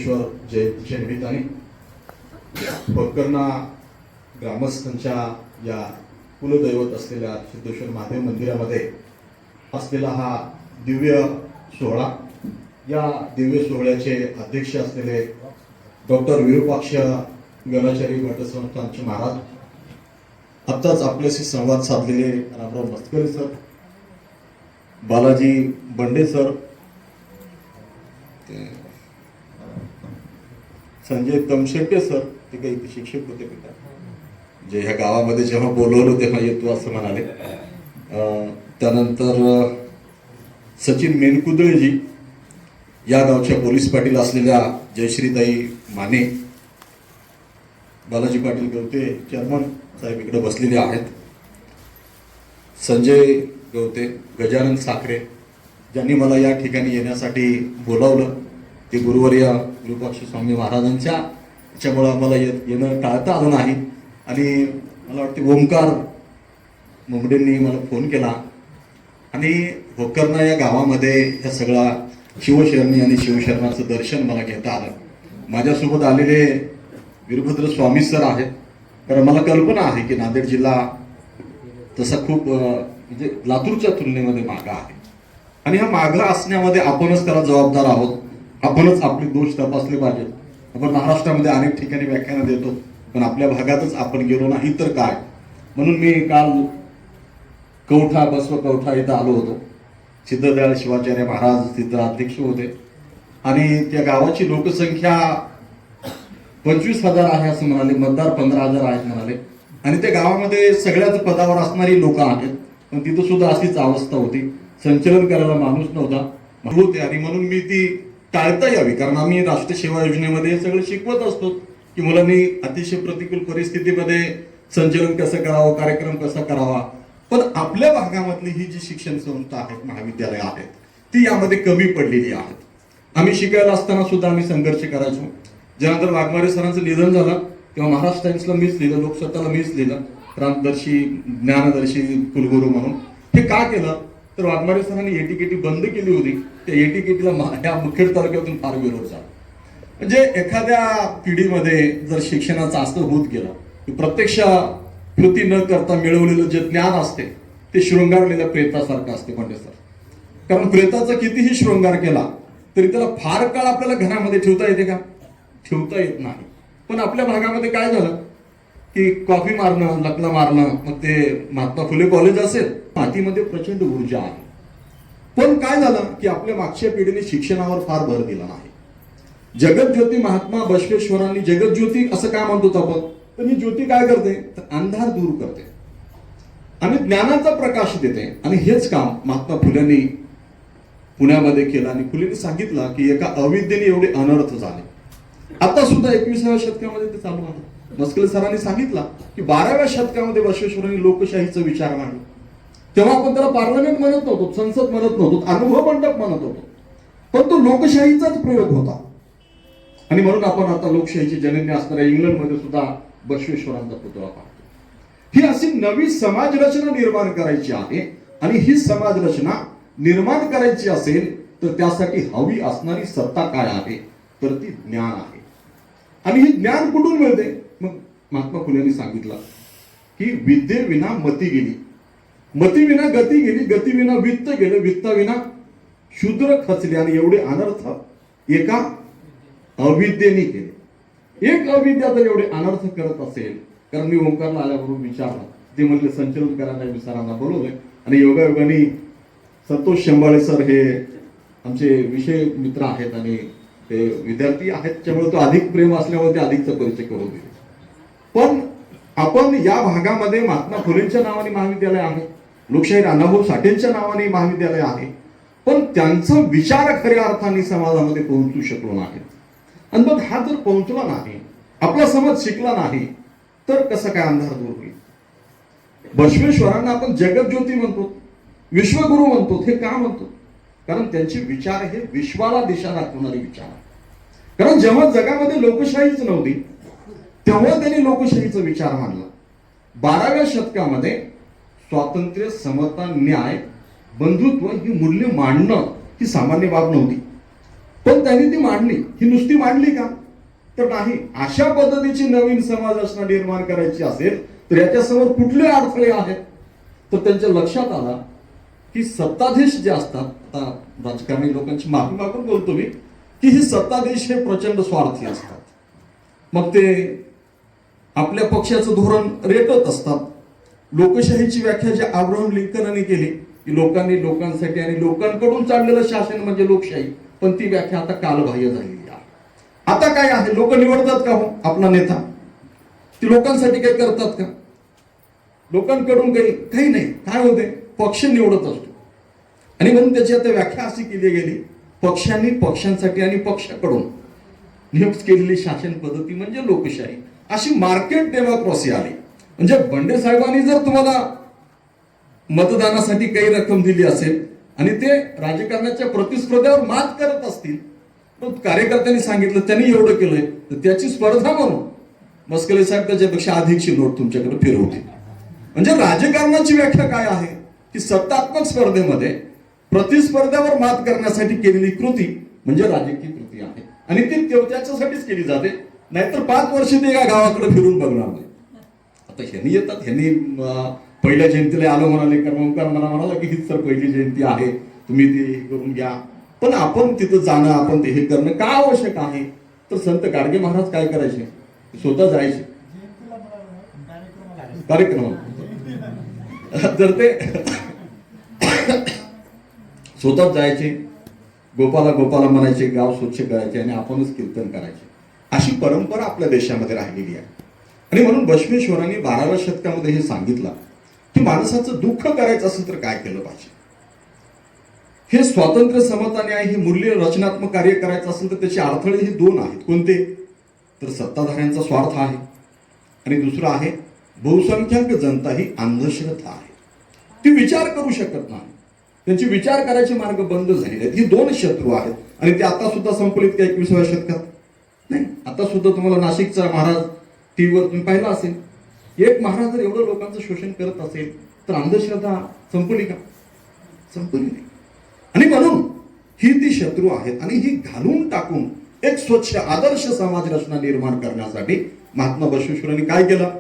सिद्धेश्वर जयंतीच्या निमित्ताने भोकरना ग्रामस्थांच्या या कुलदैवत असलेल्या सिद्धेश्वर महादेव मंदिरामध्ये असलेला हा दिव्य सोहळा, या दिव्य सोहळ्याचे अध्यक्ष असलेले डॉक्टर विरूपाक्ष गणाचारी भट्टसंस्थानचे महाराज, आत्ताच आपल्याशी संवाद साधलेले रामराव मस्करी सर, बालाजी बंडे सर, संजय तमशेट्टे सर, ते काही शिक्षक होते का जे ह्या गावामध्ये जेव्हा बोलवलं तेव्हा येतो असं म्हणाले. त्यानंतर सचिन मेनकुदळेजी, या गावच्या पोलीस पाटील असलेल्या जयश्रीताई माने, बालाजी पाटील गवते चेअरमन साहेब इकडे बसलेले आहेत, संजय गवते, गजानन साखरे, ज्यांनी मला या ठिकाणी येण्यासाठी बोलावलं, ते गुरुवर्य विरूपाक्ष स्वामी महाराजांच्या याच्यामुळं मला येणं टाळता आलं नाही. आणि मला वाटते ओंकार मुंबडेंनी मला फोन केला आणि भोकरना या गावामध्ये ह्या सगळा शिवशरणी आणि शिवशरणाचं दर्शन मला घेता आलं. माझ्यासोबत आलेले वीरभद्र स्वामी सर आहेत, कारण मला कल्पना आहे की नांदेड जिल्हा तसा खूप म्हणजे लातूरच्या तुलनेमध्ये मागा आहे आणि ह्या मागा असण्यामध्ये आपणच त्याला जबाबदार आहोत. आपणच आपले दोष तपासले पाहिजेत. आपण महाराष्ट्रामध्ये अनेक ठिकाणी व्याख्यानं देतो, पण आपल्या भागातच आपण गेलो नाही तर काय. म्हणून मी काल कवठा बसव कवठा इथं आलो होतो. सिद्धदयाळ शिवाचार्य महाराज तिथं अध्यक्ष होते आणि त्या गावाची लोकसंख्या 25,000 आहे असं म्हणाले, मतदार 15,000 आहेत म्हणाले. आणि त्या गावामध्ये सगळ्याच पदावर असणारी लोक आहेत, पण तिथं सुद्धा अशीच अवस्था होती. संचलन करायला माणूस नव्हता होते आणि म्हणून मी ती टाळता यावी, कारण आम्ही राष्ट्रीय सेवा योजनेमध्ये हे सगळं शिकवत असतो की मुलांनी अतिशय प्रतिकूल परिस्थितीमध्ये संचलन कसं करावं, कार्यक्रम कसा करावा. पण आपल्या भागामधली ही जी शिक्षण संस्था आहेत, महाविद्यालय आहेत, ती यामध्ये कमी पडलेली आहेत. आम्ही शिकायला असताना सुद्धा आम्ही संघर्ष करायचो. ज्यानंतर वाघमारे सरांचं निधन झालं तेव्हा महाराष्ट्र टाइम्सला मीच लिहिलं, लोकसत्ताला मीच लिहिलं, क्रांतदर्शी ज्ञानदर्शी कुलगुरू म्हणून. हे का केलं तर वाघमारे सरांनी एटीकेटी बंद केली होती. त्या एटीकेटीला ह्या मुखेड तालुक्यातून फार विरोध झाला. म्हणजे एखाद्या पिढीमध्ये जर शिक्षणाचं असं होत गेलं की प्रत्यक्ष कृती न करता मिळवलेलं जे ज्ञान असते ते शृंगारलेल्या प्रेतासारखं असते म्हणजे सर. कारण प्रेताचा कितीही शृंगार केला तरी त्याला फार काळ आपल्याला घरामध्ये ठेवता येते का? ठेवता येत नाही. पण आपल्या भागामध्ये काय झालं की कॉफी मारणं, लग्न मारणं, मग ते महात्मा फुले कॉलेज असेल, मातीमध्ये प्रचंड ऊर्जा आहे. पण काय झालं की आपल्या मागच्या पिढीने शिक्षणावर फार भर दिला नाही. जगज्योती महात्मा बसवेश्वरांनी जगज्योती असं काय म्हणतो आपण, तर ही ज्योती काय करते तर अंधार दूर करते आणि ज्ञानाचा प्रकाश देते. आणि हेच काम महात्मा फुल्यांनी पुण्यामध्ये केलं आणि फुलेंनी सांगितलं की एका अविद्येने एवढे अनर्थ झाले. आता सुद्धा 21व्या शतकामध्ये ते चालू आहे. मस्करी सरांनी सांगितलं की 12व्या शतकामध्ये बसवेश्वरांनी लोकशाहीचा विचार मांडला. तेव्हा आपण त्याला पार्लमेंट म्हणत नव्हतो, संसद म्हणत नव्हतो, अनुभव मंडप म्हणत होतो, पण तो लोकशाहीचाच प्रयोग होता. आणि म्हणून आपण आता लोकशाहीची जननी असणाऱ्या इंग्लंडमध्ये सुद्धा बसवेश्वरांचा पुतळा पाहतो. ही अशी नवी समाज रचना निर्माण करायची आहे आणि ही समाज रचना निर्माण करायची असेल तर त्यासाठी हवी असणारी सत्ता काय आहे तर ती ज्ञान आहे. आणि ही ज्ञान कुठून मिळते? मग महात्मा फुलेंनी सांगितलं की विद्येविना मती गेली, मतीविना गती गेली, गतीविना वित्त गेलं, वित्ताविना शूद्र खचले. आणि एवढे अनर्थ एका अविद्येने केले. एक अविद्या जर एवढे अनर्थ करत असेल, कारण मी ओंकारला आल्याबरोबर विचारलं, ते म्हणले संचलन करायला सरांना बोलवलंय. आणि योगायोगाने संतोष शेंबाळे सर हे आमचे विषय मित्र आहेत आणि ते विद्यार्थी आहेत, त्यामुळे तो अधिक प्रेम असल्यामुळे ते अधिकचा परिचय करून दिले. पण आपण या भागामध्ये महात्मा फुलेंच्या नावाने महाविद्यालय आहे, लोकशाहीर अण्णाभाऊ साठेंच्या नावाने महाविद्यालय आहे, पण त्यांचा विचार खऱ्या अर्थाने समाजामध्ये पोहोचू शकलो नाही. आणि मग हा जर पोहोचला नाही, आपला समाज शिकला नाही, तर कसं काय अंधार दूर होईल? बसवेश्वरांना आपण जगज्योती म्हणतो, विश्वगुरु म्हणतो. हे का म्हणतो? कारण त्यांचे विचार हे विश्वाला दिशा दाखवणारे विचार. कारण जेव्हा जगामध्ये लोकशाहीच नव्हती तेव्हा त्यांनी लोकशाहीचा विचार मांडला. 12व्या शतकामध्ये स्वातंत्र्य, समता, न्याय, बंधुत्व ही मूल्य मांडणं ही सामान्य बाब नव्हती. पण त्यांनी ती मांडली. ही नुसती मांडली का? तर नाही. अशा पद्धतीची नवीन समाज रचना निर्माण करायची असेल तर याच्यासमोर कुठले अडथळे आहेत? तर त्यांच्या लक्षात आला की सत्ताधीश जे असतात, आता राजकारणी लोकांची माफी मागून बोलतो मी, की ही सत्ताधीश हे प्रचंड स्वार्थी असतात. मग ते आपल्या पक्षाचं धोरण रेटत असतात. लोकशाहीची व्याख्या जी अब्राहम लिंकनने केली की लोकांनी लोकांसाठी आणि लोकांकडून चाललेलं शासन म्हणजे लोकशाही, पण ती व्याख्या आता कालबाह्य झालेली आहे. आता काय आहे? लोक निवडतात का हो आपला नेता? ती लोकांसाठी काही करतात का? लोकांकडून काही नाही. काय होते? पक्ष निवडत असतो. आणि म्हणून त्याची आता व्याख्या अशी केली गेली, पक्षांनी पक्षांसाठी आणि पक्षाकडून नियुक्त केलेली शासन पद्धती म्हणजे लोकशाही. अशी मार्केट डेमोक्रेसी आली. म्हणजे बंडे साहेबांनी जर तुम्हाला मतदानासाठी काही रक्कम दिली असेल आणि ते राजकारणाच्या प्रतिस्पर्ध्यावर मात करत असतील, पण कार्यकर्त्यांनी सांगितलं त्यांनी एवढं केलंय तर त्याची स्पर्धा म्हणून मस्कले साहेब त्याच्यापेक्षा अधिकची नोट तुमच्याकडे फिरवतील. म्हणजे राजकारणाची व्याख्या काय आहे की सत्तात्मक स्पर्धेमध्ये प्रतिस्पर्ध्यावर मात करण्यासाठी केलेली कृती म्हणजे राजकीय कृती आहे. आणि ती त्याच्यासाठीच केली जाते. नाहीतर 5 वर्ष ते या गावाकडे फिरून बघणार नाही. आता ह्यांनी येतात, ह्यांनी पहिल्या जयंतीला आलो म्हणाले, कर्मकार मला म्हणाला की हीच तर पहिली जयंती आहे, तुम्ही ती करून घ्या. पण आपण तिथं जाणं, आपण ते हे करणं का आवश्यक आहे? तर संत गाडगे महाराज काय करायचे? स्वतः जायचे कार्यक्रम. तर ते स्वतः जायचे, गोपाला गोपाला म्हणायचे, गाव स्वच्छ करायचे आणि आपणच कीर्तन करायचे. अशी परंपरा आपल्या देशामध्ये राहिलेली आहे. आणि म्हणून बसवेश्वरांनी 12व्या शतकामध्ये हे सांगितलं की माणसाचं दुःख करायचं असेल तर काय केलं पाहिजे. हे स्वातंत्र्य, समता, न्याय हे मूल्य रचनात्मक कार्य करायचं असेल तर त्याचे अडथळे हे 2 आहेत. कोणते? तर सत्ताधाऱ्यांचा स्वार्थ आहे आणि दुसरं आहे बहुसंख्याक जनता ही अंधश्रद्धा आहे. ती विचार करू शकत नाही. त्यांची विचार करायचे मार्ग बंद झालेले आहेत. ही 2 शत्रू आहेत. आणि ते आता सुद्धा संपलीत का 21व्या शतकात? नाही. आता सुद्धा तुम्हाला नाशिकचा महाराज टीव्हीवर तुम्ही पाहिला असेल. एक महाराज जर एवढं लोकांचं शोषण करत असेल तर अंधश्रद्धा संपली का? संपली नाही. आणि म्हणून ही ती शत्रू आहेत. आणि ही घालून टाकून एक स्वच्छ आदर्श समाज रचना निर्माण करण्यासाठी महात्मा बसवेश्वरांनी काय केलं?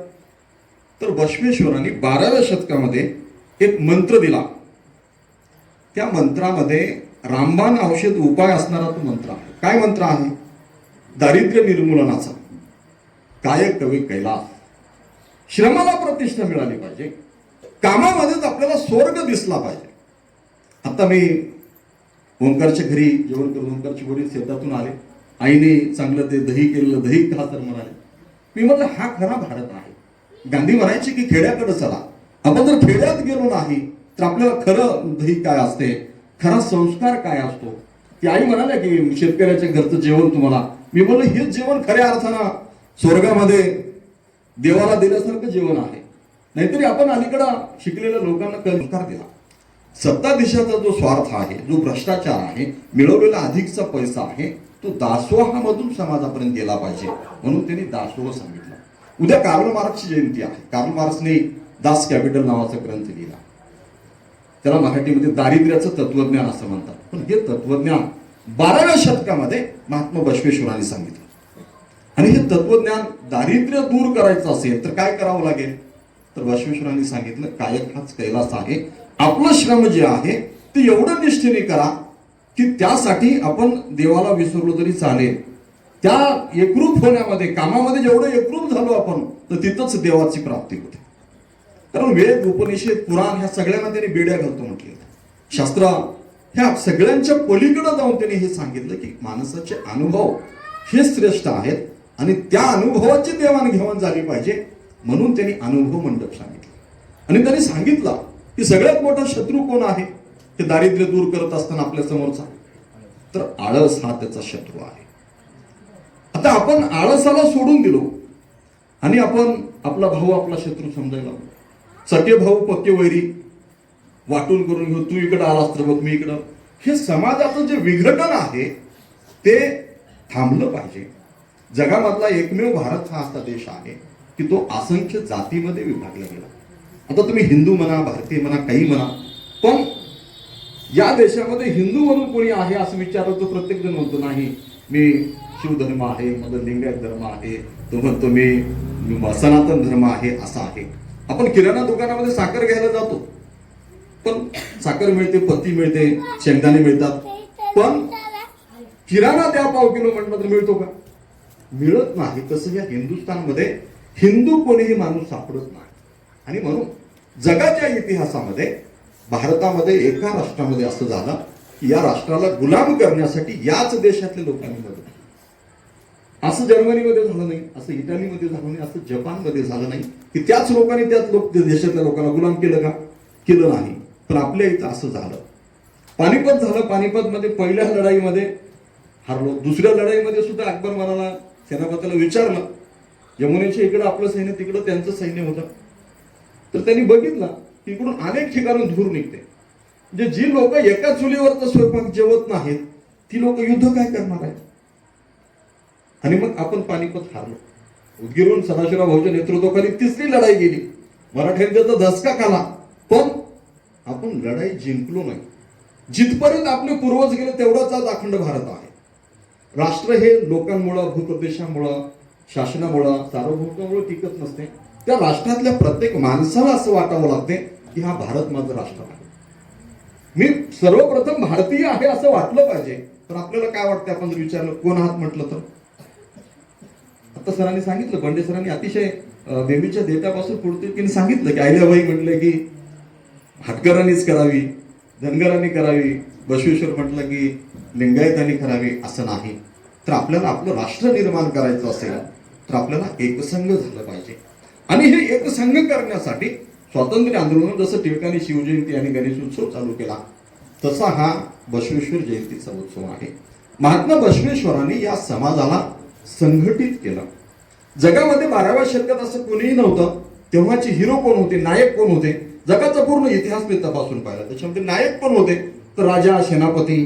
तर बसवेश्वरांनी 12व्या शतकामध्ये एक मंत्र दिला. त्या मंत्रामध्ये रामबाण औषध उपाय असणारा तो मंत्र आहे. काय मंत्र आहे? दारिद्र्य निर्मूलनाचा. काय कवी कैलास. श्रमाला प्रतिष्ठा मिळाली पाहिजे. कामामध्येच आपल्याला स्वर्ग दिसला पाहिजे. आता मी ओंकारच्या घरी जेवण करून ओंकारची वडील शेतातून आले. आईने चांगलं ते दही केलेलं दही खा तर म्हणाले. मी म्हटलं हा खरा भारत आहे. गांधी म्हणायचे की खेड्याकडे चला. आपण जर खेड्यात गेलो नाही तर आपल्याला खरं दही काय असते, खरा संस्कार काय असतो. ती आई म्हणाल्या की शेतकऱ्याच्या घरचं जेवण तुम्हाला. मी म्हणलं हेच जेवण खऱ्या अर्थानं स्वर्गामध्ये देवाला दिल्यासारखं जेवण आहे. नाहीतरी आपण अलीकडं शिकलेल्या लोकांना संस्कार दिला. सत्ताधीशाचा जो स्वार्थ आहे, जो भ्रष्टाचार आहे, मिळवलेला अधिकचा पैसा आहे, तो दासोहामधून समाजापर्यंत गेला पाहिजे. म्हणून त्यांनी दासोह सांगितलं. उद्या कार्ल मार्क्सची जयंती आहे. कार्ल मार्क्सने दास कॅपिटल नावाचा ग्रंथ लिहिला. त्याला मराठीमध्ये दारिद्र्याचं तत्वज्ञान असं म्हणतात. पण हे तत्वज्ञान 12व्या शतकामध्ये महात्मा बसवेश्वरांनी सांगितलं. आणि हे तत्वज्ञान दारिद्र्य दूर करायचं असेल तर काय करावं लागेल? तर बसवेश्वरांनी सांगितलं कायक हाच कैलास आहे. आपलं श्रम जे आहे ते एवढं निष्ठेने करा की त्यासाठी आपण देवाला विसरलो तरी चालेल. त्या एकरूप होण्यामध्ये, कामामध्ये जेवढं एकरूप झालो आपण तर तिथंच देवाची प्राप्ती होते. कारण वेद, उपनिषद, पुराण ह्या सगळ्यांना त्यांनी बेड्या घालतो म्हटले. शास्त्र ह्या सगळ्यांच्या पलीकडे जाऊन त्यांनी हे सांगितलं की माणसाचे अनुभव हे श्रेष्ठ आहेत आणि त्या अनुभवाची देवाणघेवाण झाली पाहिजे. म्हणून त्यांनी अनुभव मंडप सांगितलं. आणि त्यांनी सांगितलं की सगळ्यात मोठा शत्रू कोण आहे हे दारिद्र्य दूर करत असताना आपल्या समोरचा? तर आळस हा त्याचा शत्रू आहे. आता आपण आळसाला सोडून दिलो आणि आपण आपला भाऊ आपला शत्रू समजायला लागलो. सखे भाऊ पक्के वैरी वाटून करून घेऊ. तू इकडं आलास तर बघ मी इकडं. हे समाजाचं जे विघटन आहे ते थांबलं पाहिजे. जगामधला एकमेव भारत हा असा देश आहे की तो असंख्य जातीमध्ये विभागला गेला. आता तुम्ही हिंदू म्हणा, भारतीय म्हणा, काही म्हणा, पण या देशामध्ये हिंदू म्हणून कोणी आहे असं विचारलं तर प्रत्येक जण म्हणतो नाही, मी शिवधर्म आहे, माझा लिंगायत धर्म आहे, तो म्हणतो मी सनातन धर्म आहे, असा आहे. आपण किराणा दुकानामध्ये साखर घ्यायला जातो, पण साखर मिळते, पत्ती मिळते, शेंगदाणे मिळतात, पण किराणा द्या पाव किलो म्हटलं तर मिळतो का? मिळत नाही. तसं या हिंदुस्थानमध्ये हिंदू कोणीही माणूस सापडत नाही. आणि म्हणून जगाच्या इतिहासामध्ये भारतामध्ये एका राष्ट्रामध्ये असं झालं की या राष्ट्राला गुलाम करण्यासाठी याच देशातल्या लोकांनी मदत केली. असं जर्मनीमध्ये झालं नाही, असं इटालीमध्ये झालं नाही, असं जपानमध्ये झालं नाही की त्याच लोकांनी त्याच देशातल्या लोकांना गुलाम केलं का? केलं नाही. पण आपल्या इथं असं झालं. पानिपत झालं. पानिपतमध्ये पहिल्या लढाईमध्ये हारलो. दुसऱ्या लढाईमध्ये सुद्धा अकबर महाराला सेनापतीला विचारलं, यमुनेच्या इकडं आपलं सैन्य, तिकडं त्यांचं सैन्य होतं. तर त्यांनी बघितलं की इकडून अनेक ठिकाणून धूर निघते. म्हणजे जी लोक एका चुलीवरचा स्वयंपाक जेवत नाहीत ती लोक युद्ध काय करणार आहेत? आणि मग आपण पानिपत हारलो. उदगीरहून सदाशिवराव भाऊच्या नेतृत्वाखाली तिसरी लढाई गेली. मराठ्यांनी त्याचा धसका खाला, पण आपण लढाई जिंकलो नाही. जिथपर्यंत आपले पूर्वज गेले तेवढाच आज अखंड भारत आहे. राष्ट्र हे लोकांमुळं, भूप्रदेशामुळं, शासनामुळं, सार्वभौमत्वामुळं टिकत नसते. त्या राष्ट्रातल्या प्रत्येक माणसाला असं वाटावं लागते की हा भारत माझं राष्ट्र आहे, मी सर्वप्रथम भारतीय आहे असं वाटलं पाहिजे. पण आपल्याला काय वाटतं? आपण जर विचारलं कोण आहात म्हटलं तर आता सरांनी सांगितलं, बंडे सरांनी अतिशय बेबीच्या देटापासून पुढे सांगितलं की अहिल्याबाई म्हटलं की हाटकरांनीच करावी, धनगरांनी करावी, बसवेश्वर म्हटलं की लिंगायतांनी करावी, असं नाही. तर आपल्याला आपलं राष्ट्र निर्माण करायचं असेल तर आपल्याला एकसंघ झालं पाहिजे. आणि हे एकसंघ करण्यासाठी स्वातंत्र्य आंदोलन, जसं टिळकांनी शिवजयंती आणि गणेश उत्सव चालू केला, तसा हा बसवेश्वर जयंतीचा उत्सव आहे. महात्मा बसवेश्वरांनी या समाजाला संघटित केलं. जगामध्ये 12व्या शतकात असं कोणीही नव्हतं. तेव्हाचे हिरो कोण होते, नायक कोण होते, जगाचा पूर्ण इतिहास मी तपासून पाहिला. त्याच्यामध्ये नायक कोण होते तर राजा, सेनापती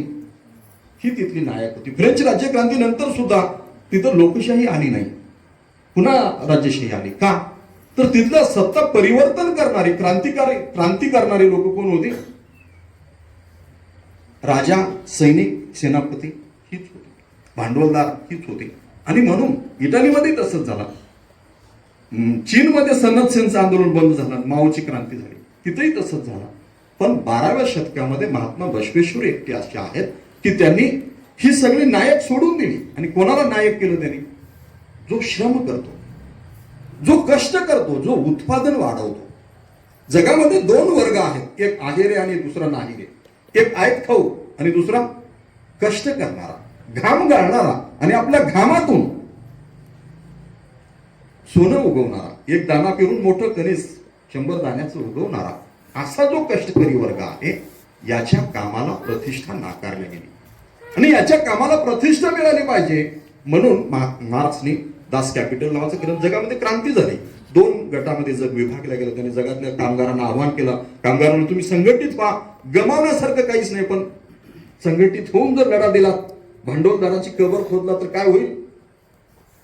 ही तिथली नायक होती. फ्रेंच राज्यक्रांती नंतर सुद्धा तिथं लोकशाही आली नाही, पुन्हा राज्यशाही आली. का? तर तिथलं सत्ता परिवर्तन करणारी, क्रांती करणारी लोक कोण होती? राजा, सैनिक, सेनापती हीच होती, भांडवलदार हीच होती. आणि म्हणून इटालीमध्ये तसंच झालं. चीनमध्ये सनत सेनचं आंदोलन बंद झालं, माओची क्रांती झाली, तिथेही तसंच झालं. पण 12व्या शतकामध्ये महात्मा बसवेश्वर एकटे असे आहेत की त्यांनी ही सगळी नायक सोडून दिली. आणि कोणाला नायक केलं त्यांनी? जो श्रम करतो, जो कष्ट करतो, जो उत्पादन वाढवतो. जगामध्ये 2 वर्ग आहेत, एक आहेरे आणि दुसरा नाहीरे. एक आयत खाऊ आणि दुसरा कष्ट करणारा, घाम गाळणारा आणि आपल्या घामातून सोनं उगवणारा. एक दाना पेरून मोठं कणीस 100 दाण्याचं उगवणारा, असा जो कष्टकरी वर्ग आहे याच्या कामाला प्रतिष्ठा नाकारली गेली. आणि याच्या कामाला प्रतिष्ठा मिळाली पाहिजे म्हणून मार्क्सनी दास कॅपिटल नावाचं केलं. जगामध्ये क्रांती झाली. 2 गटामध्ये जग विभागलं गेलं. त्यांनी जगातल्या कामगारांना आव्हान केलं, कामगारांना तुम्ही संघटित व्हा, गमावण्यासारखं काहीच नाही, पण संघटित होऊन जर लढा दिला, भांडवलदाराची कबर खोदला तर काय होईल?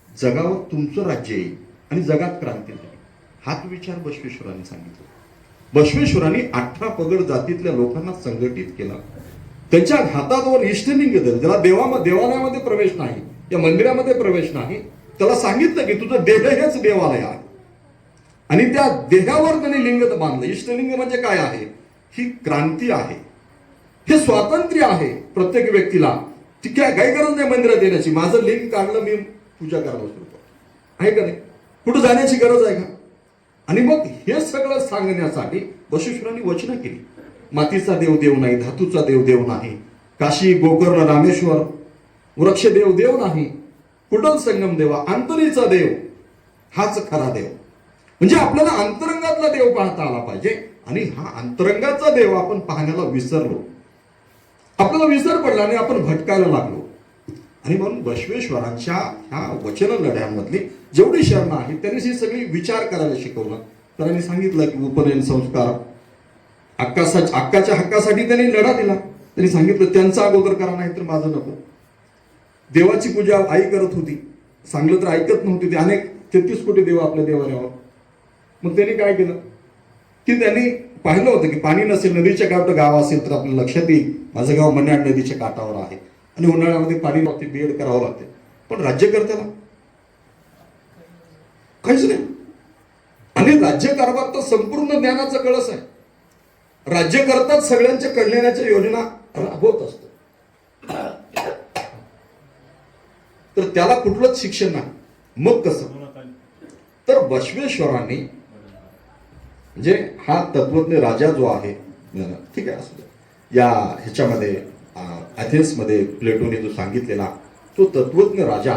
जगावर तुमचं राज्य येईल आणि जगात क्रांती झाली. हाच विचार बसवेश्वरांनी सांगितला. बसवेश्वरांनी 18 पगड जातीतल्या लोकांना संघटित केलं. त्यांच्या हातावर इष्टलिंग दिलं, ज्याला देवालयामध्ये प्रवेश नाही, या मंदिरामध्ये प्रवेश नाही, त्याला सांगितलं की तुझं देह हेच देवालय आहे. आणि त्या देहावर त्यांनी लिंग बांधलं. इष्टलिंग म्हणजे काय आहे? ही क्रांती आहे, हे स्वातंत्र्य आहे प्रत्येक व्यक्तीला. ठीक आहे, काही गरज नाही मंदिरात येण्याची, माझं लिंग काढलं, मी पूजा करायला सुरू करतो, आहे का नाही? कुठं जाण्याची गरज आहे का? आणि मग हे सगळं सांगण्यासाठी बसवेश्वरांनी वचनं केली. मातीचा देव देव नाही, धातूचा देव देव नाही, काशी गोकर्ण रामेश्वर वृक्ष देव देव नाही, कुडल संगम देवा, अंतरीचा देव हाच खरा देव. म्हणजे आपल्याला अंतरंगातला देव पाहता आला पाहिजे. आणि हा अंतरंगाचा देव आपण पाहण्याला विसरलो, आपल्याला विसर पडला आणि आपण भटकायला लागलो. आणि म्हणून बसवेश्वरांच्या ह्या वचन लढ्यांमधली जेवढी शरण आहे त्यांनी ही सगळी विचार करायला शिकवलं. त्यांनी सांगितलं की उपनयन संस्कार अक्काच्या हक्कासाठी त्यांनी लढा दिला. त्यांनी सांगितलं त्यांचा अगोदर करा, नाही तर माझं नको. देवाची पूजा आई करत होती, सांगलं तर ऐकत नव्हती. ते अनेक 33 कोटी देव आपल्या देवाऱ्यावर. मग त्यांनी काय केलं की त्यांनी पाहिलं होतं की पाणी नसेल, नदीच्या काठावर गाव असेल तर आपल्या लक्षात येईल माझं गाव मन्याड नदीच्या काठावर आहे आणि उन्हाळ्यामध्ये पाणी लागते, बेड करावं लागते. पण राज्यकर्त्याला काहीच नाही. आणि राज्यकारभार तर संपूर्ण ज्ञानाचा कळस आहे. राज्यकर्ताच सगळ्यांच्या कल्याणाच्या योजना राबवत असतो, तर त्याला कुठलंच शिक्षण नाही. मग कसं? तर बसवेश्वरांनी म्हणजे हा तत्वज्ञ राजा जो आहे, ठीक आहे असू दे, या ह्याच्यामध्ये अथेन्समध्ये प्लेटोने जो सांगितलेला तो तत्वज्ञ राजा,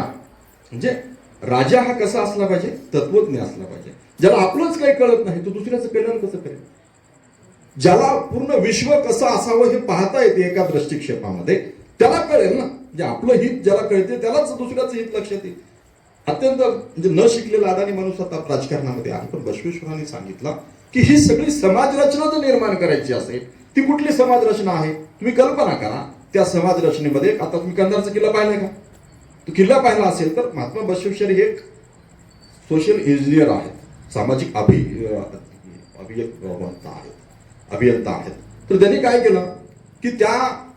म्हणजे राजा हा कसा असला पाहिजे? तत्वज्ञ असला पाहिजे. ज्याला आपलंच काही कळत नाही तो दुसऱ्याचं कल्याण कसं करेल? ज्याला पूर्ण विश्व कसं असावं हे पाहता येते एका दृष्टिक्षेपामध्ये, त्याला कळेल ना. म्हणजे आपलं हित ज्याला कळते त्यालाच दुसऱ्याचं हित लक्षात येईल. अत्यंत म्हणजे न शिकलेला अडाणी माणूस आता राजकारणामध्ये आहे. पण बसवेश्वरांनी सांगितलं की ही सगळी समाजरचना जर निर्माण करायची असेल, ती कुठली समाजरचना आहे तुम्ही कल्पना करा. त्या समाजरचनेमध्ये आता तुम्ही कंधारचा किल्ला पाहिलाय का? तो किल्ला पाहिला असेल तर महात्मा बसवेश्वर हे एक सोशल इंजिनियर आहेत, सामाजिक अभियंता आहेत. तर त्यांनी काय केलं की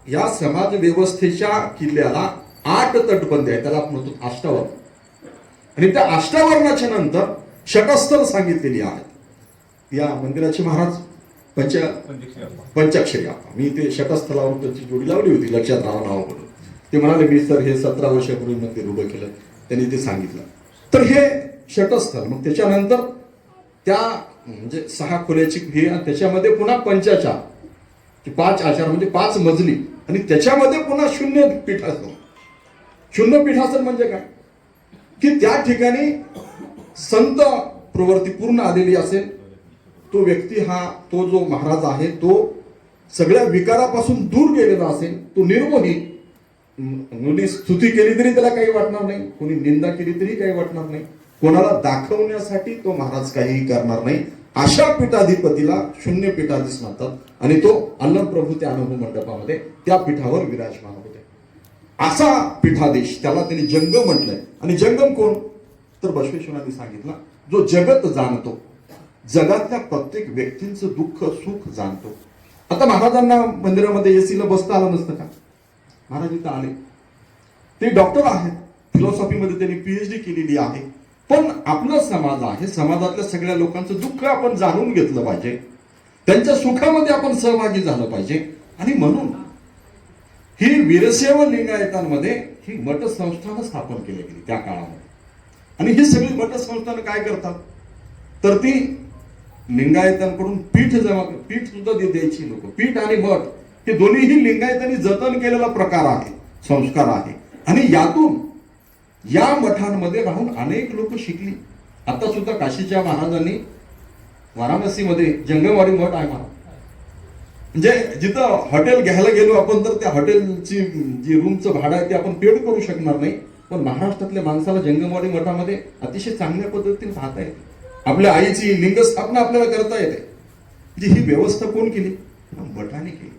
या समाज व्यवस्थेच्या किल्ल्याला 8 तटबंदी आहे, त्याला आपण म्हणतो अष्टावरण. आणि त्या अष्टावरणाच्या नंतर षटस्थल सांगितलेली आहेत. या मंदिराचे महाराज पंचाक्षरी आप्पा, मी ते षटस्थलावर त्यांची जोडी लावली होती, लक्षात राहावं नाव म्हणून. ते म्हणाले मी सर हे 17 वर्षापूर्वी मंदिर उभं केलं, त्यांनी ते सांगितलं. तर हे षटस्थल, मग त्याच्यानंतर त्या म्हणजे 6 खोल्याची हे, त्याच्यामध्ये पुन्हा पंचाचार, 5 आचार म्हणजे 5 मजली, आणि त्याच्यामध्ये पुन्हा 0 पीठासन. 0 पीठासन म्हणजे काय की त्या ठिकाणी संत प्रवृत्ती पूर्ण आलेली असेल. तो व्यक्ती हा, तो जो महाराज आहे तो सगळ्या विकारापासून दूर गेलेला असेल, तो निर्मोही. कोणी स्तुती केली तरी त्याला काही वाटणार नाही, कोणी निंदा केली तरी काही वाटणार नाही, कोणाला दाखवण्यासाठी तो महाराज काहीही करणार नाही. अशा पीठाधिपतीला 0 पीठाधीश म्हणतात. आणि तो अन्नप्रभू त्या अनुभव मंडपामध्ये त्या पीठावर विराजमान होते. असा पीठाधीश, त्याला त्यांनी जंगम म्हटलंय. आणि जंगम कोण? तर बसवेश्वरांनी सांगितलं जो जगत जाणतो, जगातल्या प्रत्येक व्यक्तींचं दुःख सुख जाणतो. आता महाराजांना मंदिरामध्ये एसीला बसता आलं नसतं का? महाराज इथं आले, ते डॉक्टर आहेत, फिलॉसॉफीमध्ये त्यांनी PhD केलेली आहे. पण आपला समाज आहे, समाजातल्या सगळ्या लोकांचं दुःख आपण जाणून घेतलं पाहिजे, त्यांच्या सुखामध्ये आपण सहभागी झालं पाहिजे. आणि म्हणून ही वीरशैव लिंगायतांमध्ये ही मठ संस्थानं स्थापन केली गेली त्या काळामध्ये. आणि ही सगळी मठ संस्थानं काय करतात तर ती लिंगायतांकडून पीठ सुद्धा द्यायची लोक. पीठ आणि मठ हे दोन्हीही लिंगायतांनी जतन केलेला प्रकार आहे, संस्कार आहे. आणि यातून या मठांमध्ये राहून अनेक लोक शिकली. आता सुद्धा काशीच्या महाराजांनी वाराणसीमध्ये जंगमवाडी मठ आहे महाराज. म्हणजे जिथं हॉटेल घ्यायला गेलो आपण तर त्या हॉटेलची जी रूमचं भाडं आहे ते आपण पेड करू शकणार नाही. पण महाराष्ट्रातल्या माणसाला जंगमवाडी मठामध्ये अतिशय चांगल्या पद्धतीने राहता येते. आपल्या आईची लिंग स्थापना आपल्याला करता येते. म्हणजे ही व्यवस्था कोण केली? मठाने केली.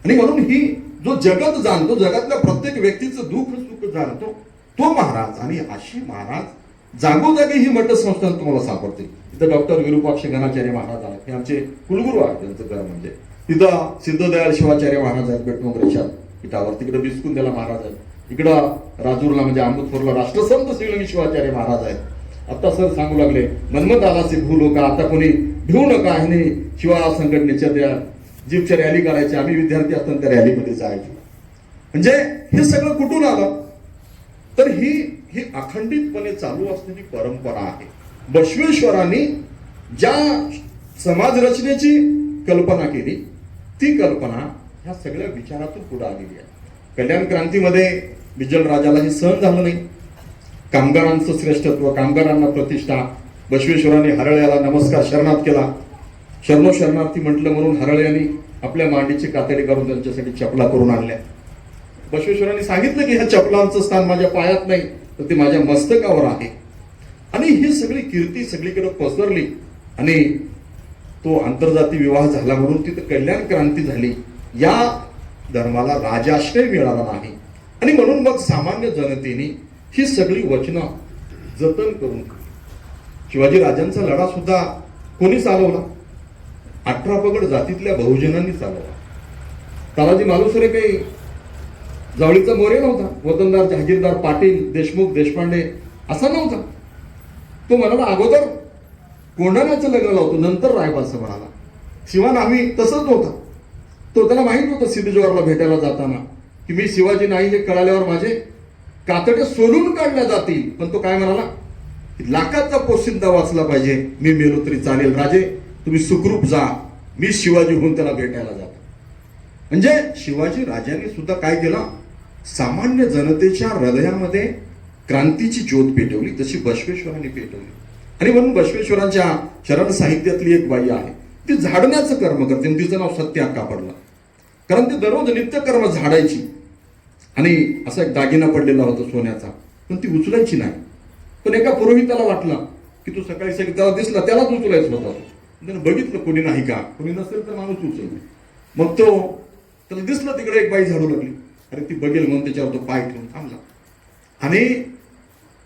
आणि म्हणून ही जो जगत जाणतो, जगातल्या प्रत्येक व्यक्तीचं दुःख सुख जाणतो तो महाराज. आणि अशी महाराज जागोजागी ही मठ संस्था तुम्हाला सापडते. इथं डॉक्टर विरूपाक्ष गणाचार्य महाराज आहेत, हे आमचे कुलगुरू आहेत. त्यांचं घर म्हणजे तिथं सिद्धदयाळ शिवाचार्य महाराज आहेत बेटमोगरेच्या पीठावर. तिकडे बिस्कुंदेला महाराज आहेत. इकडं राजूरला म्हणजे अमृतपूरला राष्ट्रसंत श्रीलिंग शिवाचार्य महाराज आहेत. आता सर सांगू लागले मनमत आलासे भू लोक, आता कोणी भिवू नका. ह्याने शिवा संघटनेच्या त्या जीपच्या रॅली काढायच्या, आम्ही विद्यार्थी असताना त्या रॅलीमध्ये जायचो. म्हणजे हे सगळं कुठून आलं तर ही अखंडितपणे चालू असलेली परंपरा आहे. बसवेश्वरांनी ज्या समाज रचनेची कल्पना केली ती कल्पना ह्या सगळ्या विचारातून पुढे आलेली आहे. कल्याण क्रांतीमध्ये बिज्जल राजाला हे सहन झालं नाही. कामगारांचं श्रेष्ठत्व, कामगारांना प्रतिष्ठा. बसवेश्वरांनी हरळ्याला नमस्कार शरणात केला. शरणो शरणार्थी म्हटलं म्हणून हरळे यांनी आपल्या मांडीची कातडी करून त्यांच्यासाठी चपला करून आणल्या. बसवेश्वरांनी सांगितलं की ह्या चपलांचं स्थान माझ्या पायात नाही तर ते माझ्या मस्तकावर आहे. आणि ही सगळी कीर्ती सगळीकडे पसरली आणि तो आंतरजाती विवाह झाला म्हणून तिथं कल्याण क्रांती झाली. या धर्माला राजाश्रय मिळाला नाही. आणि म्हणून मग सामान्य जनतेने ही सगळी वचनं जतन करून शिवाजी राजांचा लढा सुद्धा कोणी चालवला? 18 पगड जातीतल्या बहुजनांनी चालवला. तानाजी मालुसरे काही जावळीचा मोरे नव्हता, वतनदार, जहागीरदार, पाटील, देशमुख, देशपांडे असा नव्हता. तो म्हणाला अगोदर कोंढाण्याचं लग्न लावतो, नंतर रायबाचं म्हणाला. शिवान आम्ही तसंच नव्हता. तो त्याला माहित होतं सिद्धेश्वरला भेटायला जाताना की मी शिवाजी नाही हे कळाल्यावर माझे कातडे सोलून काढल्या जातील. पण तो काय म्हणाला, लाखाचा पोशिंदा वाचला पाहिजे, मी मेलो तरी चालेल, राजे तुम्ही सुखरूप जा, मी शिवाजी होऊन त्याला भेटायला जातो. म्हणजे शिवाजी राजांनी सुद्धा काय केलं, सामान्य जनतेच्या हृदयामध्ये क्रांतीची ज्योत पेटवली, तशी बसवेश्वरांनी पेटवली. आणि म्हणून बसवेश्वरांच्या चरण साहित्यातली एक बाई आहे, ती झाडण्याचं कर्म करते, आणि तिचं नाव सत्य अक्का पडलं. कारण ती दररोज नित्यकर्म झाडायची. आणि असा एक दागिना पडलेला होता सोन्याचा, पण ती उचलायची नाही. पण एका पुरोहिताला वाटलं की तू सकाळी सकाळी त्याला दिसला, त्यालाच उचलायचं होतं. त्यानं बघितलं कोणी नाही का, कोणी नसेल तर माणूस उचलतो. मग तो त्याला दिसलं तिकडे एक बाई झाडू लागली. अरे ती बघेल म्हणून त्याच्यावर तो पाय ठेवून थांबला. आणि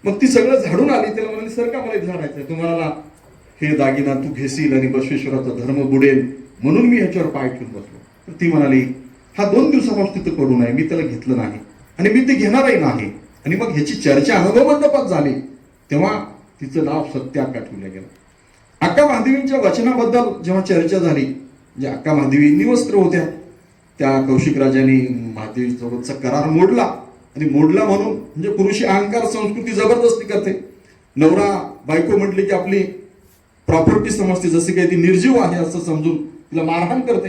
मग ती सगळं झाडून आली. त्याला म्हणाली, सर का मला इथे झाडायचंय, तुम्हाला हे दागिना तू घेशील आणि बसवेश्वराचा धर्म बुडेल म्हणून मी ह्याच्यावर पाय ठेवून बसलो. तर ती म्हणाली, हा 2 दिवसापासून तिथं पडून आहे, मी त्याला घेतलं नाही आणि मी ते घेणारही नाही. आणि मग ह्याची चर्चा अनुभव मंडपात झाली, तेव्हा तिचं नाव सत्य अक्का ठेवलं गेलं. अक्का महादेवींच्या वचनाबद्दल जेव्हा चर्चा झाली, म्हणजे अक्का महादेवी निवस्त्र होत्या, त्या कौशिक राजांनी महादेवी सोबतचा करार मोडला. आणि मोडला म्हणून म्हणजे पुरुषी अहंकार संस्कृती जबरदस्ती करते. नवरा बायको म्हटली की आपली प्रॉपर्टी समजते, जसे काही ती निर्जीव आहे असं समजून तिला मारहाण करते.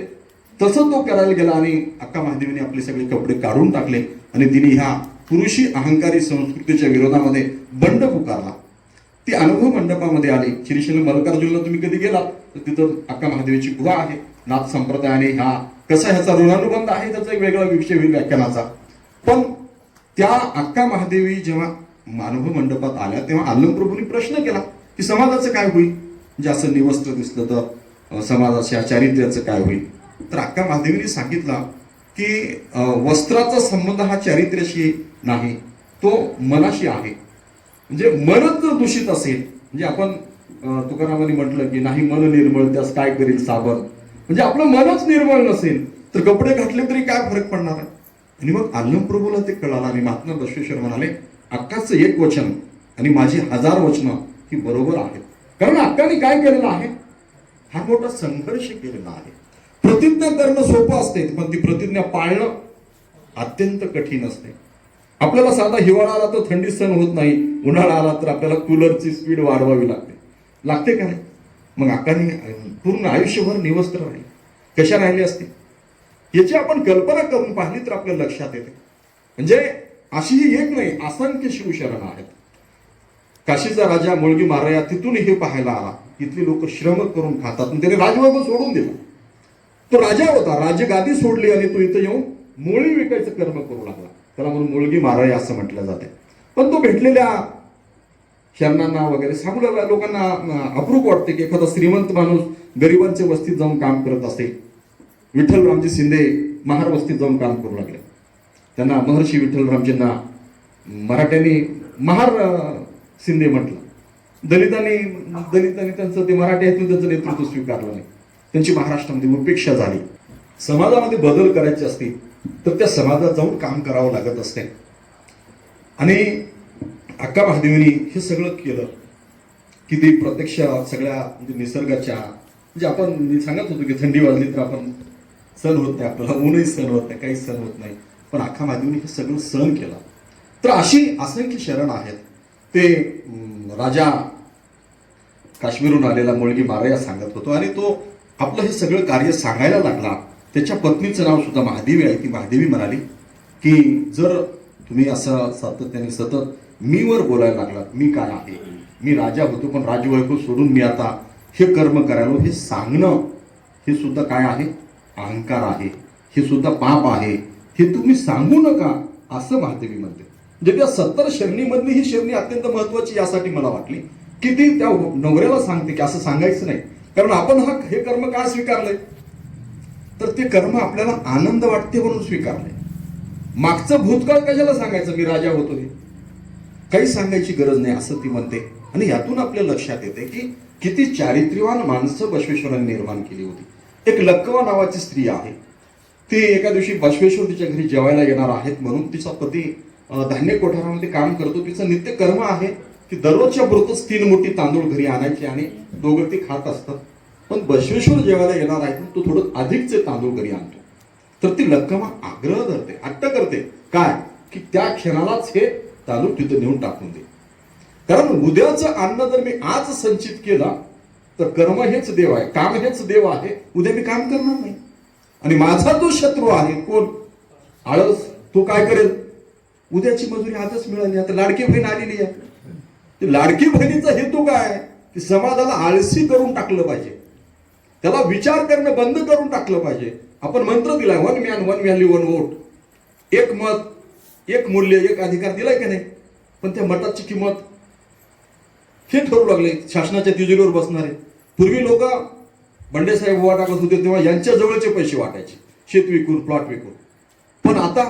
तसं तो करायला गेला आणि अक्का महादेवीने आपले सगळे कपडे काढून टाकले आणि तिने ह्या पुरुषी अहंकारी संस्कृतीच्या विरोधामध्ये बंड पुकारला. ती अनुभव मंडपामध्ये आली. श्रीशैल मल्लिकार्जुनला तुम्ही कधी गेलात तर तिथं अक्का महादेवीची गुहा आहे. नाथ संप्रदायाने ह्या कसा ह्याचा ऋणानुबंध आहे, त्याचा एक वेगळा विषय होईल व्याख्यानाचा. पण त्या अक्का महादेवी जेव्हा अनुभव मंडपात आल्या तेव्हा आलमप्रभूंनी प्रश्न केला की समाजाचं काय होईल, म्हणजे असं निवस्त्र दिसलं तर समाजाच्या चारित्र्याचं काय होईल. तर अक्का महादेवीने सांगितलं की वस्त्राचा संबंध हा चारित्र्याशी नाही, तो मनाशी आहे. म्हणजे मनच जर दूषित असेल, म्हणजे आपण तुकारामांनी म्हटलं की नाही मन निर्मळ त्यास काय करेल साबण, म्हणजे आपलं मनच निर्मळ नसेल तर कपडे घातले तरी काय फरक पडणार आहे. आणि मग आलमप्रभूला ते कळालं आणि महात्मा बसवेश्वर म्हणाले, अक्काचं एक वचन आणि माझी 1000 वचनं ही बरोबर आहेत. कारण अक्काने काय केलेलं आहे, हा मोठा संघर्ष केलेला आहे. प्रतिज्ञा करणं सोपं असते, पण ती प्रतिज्ञा पाळणं अत्यंत कठीण असते. आपल्याला साधा हिवाळा आला तर थंडी सहन होत नाही, उन्हाळा आला तर आपल्याला कूलरची स्पीड वाढवावी लागते का नाही. मग अक्काने पूर्ण आयुष्यभर निवस्त्र राहिले. कशा राहिले असते याची आपण कल्पना करून पाहिली तर आपल्या लक्षात येते. म्हणजे अशी ही एक नाही, असंख्य शिवशरण आहेत. काशीचा राजा मुळगी मारया तिथून हे पाहायला आला. इथली लोक श्रम करून खातात, त्याने राजवैभव सोडून दिलं. तो राजा होता, राजगादी सोडली आणि तो इथं येऊन मोळी विकायचं कर्म करू लागला. त्याला म्हणून मुळगी मारया असं म्हटलं जाते. पण तो भेटलेल्या शरणांना वगैरे सांगू लागला. लोकांना अप्रूप वाटते की एखादा श्रीमंत माणूस गरिबांच्या वस्तीत जाऊन काम करत असेल. विठ्ठलरामजी शिंदे महार वस्तीत जाऊन काम करू लागले. त्यांना महर्षी विठ्ठलरामजींना मराठ्यांनी महार शिंदे म्हटलं. दलितांनी त्यांचं ते मराठी आहेत त्यांचं नेतृत्व स्वीकारलं नाही. त्यांची महाराष्ट्रामध्ये उपेक्षा झाली. समाजामध्ये बदल करायचे असतील तर त्या समाजात जाऊन काम करावं लागत असते. आणि अक्का महादेवीनी हे सगळं केलं की ते प्रत्यक्ष सगळ्या म्हणजे निसर्गाच्या, म्हणजे आपण मी सांगत होतो की थंडी वाजली तर आपण सण होत नाही, आपल्याला ऊनही सण होत नाही, काहीच सण होत नाही. पण अक्का महादेवीने हे सगळं सहन केलं. तर अशी असंख्य शरण आहेत. ते राजा काश्मीरहून आलेला मुळगी मारया सांगत होतो आणि तो आपलं हे सगळं कार्य सांगायला लागला. त्याच्या पत्नीचं नाव सुद्धा महादेवी आहे. ती महादेवी म्हणाली की जर तुम्ही असं सातत्याने सतत मीवर बोलायला लागलात, मी काय आहे, मी राजा होतो पण राजवैभव सोडून मी आता हे कर्म करायला, हे सांगणं हे सुद्धा काय आहे, अहंकार आहे, हे सुद्धा पाप आहे, हे तुम्ही सांगू नका असं महादेवी म्हणते. म्हणजे त्या 70 शरणीमधली ही शरणी अत्यंत महत्वाची यासाठी मला वाटली की ती त्या नवऱ्याला सांगते की असं सांगायचं नाही. कारण आपण हे कर्म काय स्वीकारलंय, तर ते कर्म आपल्याला आनंद वाटते म्हणून स्वीकारलंय. मागचं भूतकाळ कशाला सांगायचं, मी राजा होतो हे काही सांगायची गरज नाही असं ती म्हणते. आणि यातून आपल्या लक्षात येते की किती चारित्र्यवान माणसं बसवेश्वरांनी निर्माण केली होती. एक लक्कवा नावाची स्त्री आहे. ती एका दिवशी बसवेश्वर तिच्या घरी जेवायला येणार आहेत म्हणून तिचा पती धान्य कोठारामध्ये काम करतो. तिचं नित्य कर्म आहे की दररोजच्या पुरतच 3 मोठी तांदूळ घरी आणायचे आणि दोघं ती खात असतात. पण बसवेश्वर जेवायला येणार आहेत तो थोडं अधिकचे तांदूळ घरी आणतो. तर ती लक्कमा आग्रह धरते, हट्ट करते काय की त्या क्षणालाच हे तांदूळ तिथं नेऊन टाकून दे. कारण उद्याचं अन्न जर मी आज संचित केलं तर कर्म हेच देव आहे, काम हेच देव आहे. उद्या मी काम करणार नाही. आणि माझा जो शत्रू आहे कोण, आळस, तो काय करेल, उद्याची मजुरी आजच मिळाली. आता लाडकी बहीण आलेली आहे. लाडकी बहिणीचा हेतू काय की समाजाला आळसी करून टाकलं पाहिजे, त्याला विचार करणं बंद करून टाकलं पाहिजे. आपण मंत्र दिलाय, 1 मॅन 1 व्हॅल्यू 1 वोट, एक मत एक मूल्य एक अधिकार दिलाय की नाही. पण त्या मताची किंमत हे ठरवू लागले शासनाच्या तिजोरीवर बसणारे. पूर्वी लोक बंडेसाहेब बुवा टाकत होते तेव्हा यांच्या जवळचे पैसे वाटायचे, शेत विकून प्लॉट विकून. पण आता